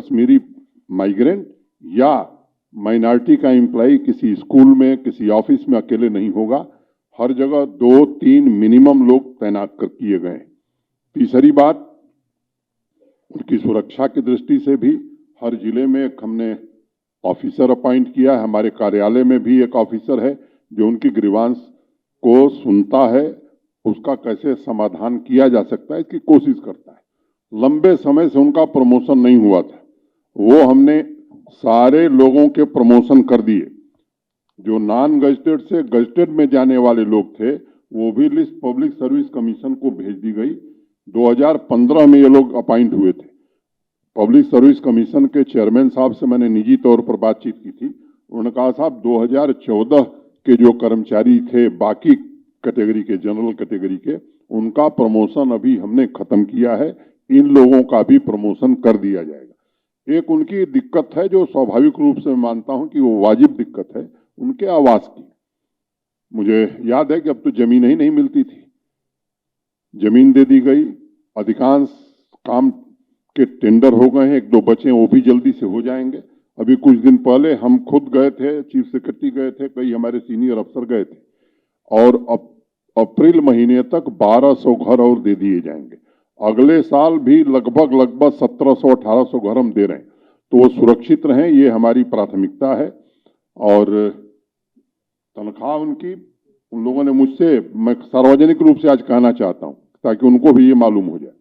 Kashmiri migrant या minority का employ किसी स्कूल में, किसी ऑफिस में अकेले नहीं होगा। हर जगह 2-3 मिनिमम लोग तैनात कर किए गए। तीसरी बात, उनकी सुरक्षा की दृष्टि से भी हर जिले में एक हमने ऑफिसर अपॉइंट किया है। हमारे कार्यालय में भी एक ऑफिसर है जो उनकी ग्रीवांस को सुनता है, उसका कैसे समाधान किया जा सकता है इसकी कोशिश करता है। लंबे समय से उनका प्रमोशन नहीं हुआ था, वो हमने सारे लोगों के प्रमोशन कर दिए। जो नॉन गजटेड से गजटेड में जाने वाले लोग थे वो भी लिस्ट पब्लिक सर्विस कमीशन को भेज दी गई। 2015 में ये लोग अपॉइंट हुए थे। पब्लिक सर्विस कमीशन के चेयरमैन साहब से मैंने निजी तौर पर बातचीत की थी। उन्होंने कहा साहब 2014 के जो कर्मचारी थे बाकी कैटेगरी के, जनरल कैटेगरी के, उनका प्रमोशन अभी हमने खत्म किया है, इन लोगों का भी प्रमोशन कर दिया जाएगा। एक उनकी दिक्कत है जो स्वाभाविक रूप से मानता हूं कि वो वाजिब दिक्कत है, उनके आवास की। मुझे याद है कि अब तो जमीन ही नहीं मिलती थी, जमीन दे दी गई। अधिकांश काम के टेंडर हो गए हैं, 1-2 बचे वो भी जल्दी से हो जाएंगे। अभी कुछ दिन पहले हम खुद गए थे, चीफ सेक्रेटरी गए थे, कई हमारे सीनियर अफसर गए थे, और अप्रैल महीने तक 1200 घर और दे दिए जाएंगे। अगले साल भी लगभग 1700-1800 घर हम दे रहे हैं, तो वो सुरक्षित रहें, ये हमारी प्राथमिकता है। और तनख्वाह उनकी, उन लोगों ने मुझसे, मैं सार्वजनिक रूप से आज कहना चाहता हूं ताकि उनको भी ये मालूम हो जाए,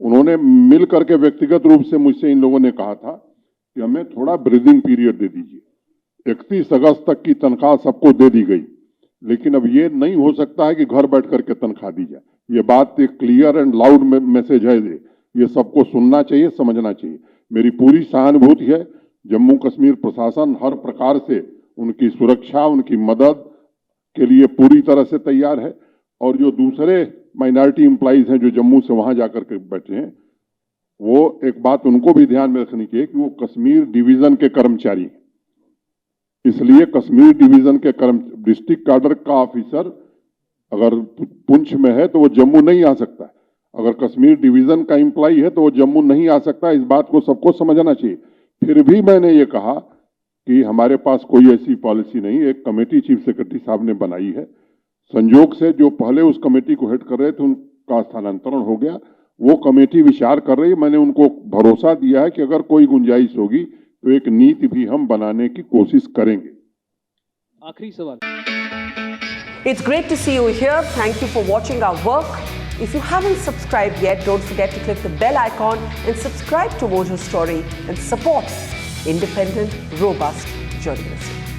उन्होंने मिल करके व्यक्तिगत रूप से मुझसे इन लोगों ने कहा था कि हमें थोड़ा ब्रीदिंग पीरियड दे दीजिए। 31 अगस्त तक की तनख्वाह सबको दे दी गई, लेकिन अब ये नहीं हो सकता है कि घर बैठ करके तनख्वाह दी जाए। ये बात एक क्लियर एंड लाउड मैसेज है, ये सबको सुनना चाहिए, समझना चाहिए। मेरी पूरी सहानुभूति है। जम्मू कश्मीर प्रशासन हर प्रकार से उनकी सुरक्षा, उनकी मदद के लिए पूरी तरह से तैयार है। और जो दूसरे माइनॉरिटी एम्प्लॉइज हैं जो जम्मू से वहां जाकर के बैठे हैं, वो एक बात उनको भी ध्यान में रखनी चाहिए कि वो कश्मीर डिवीजन के कर्मचारी हैं। इसलिए कश्मीर डिवीजन के डिस्ट्रिक्ट कैडर का ऑफिसर अगर पुंछ में है तो वो जम्मू नहीं आ सकता है, अगर कश्मीर डिवीजन का एम्प्लॉय है तो वो जम्मू नहीं आ सकता। इस बात को सबको समझना चाहिए। फिर भी मैंने ये कहा कि हमारे पास कोई ऐसी पॉलिसी नहीं, एक कमेटी चीफ सेक्रेटरी साहब ने बनाई है। संयोग से जो पहले उस कमेटी को हेड कर रहे थे उनका स्थानांतरण हो गया, वो कमेटी विचार कर रही है। मैंने उनको भरोसा दिया है कि अगर कोई गुंजाइश होगी तो एक नीति भी हम बनाने की कोशिश करेंगे। आखिरी सवाल। It's great to see you here. Thank you for watching our work. If you haven't subscribed yet, don't forget to click the bell icon and subscribe to Mojo Story and support independent, robust journalism.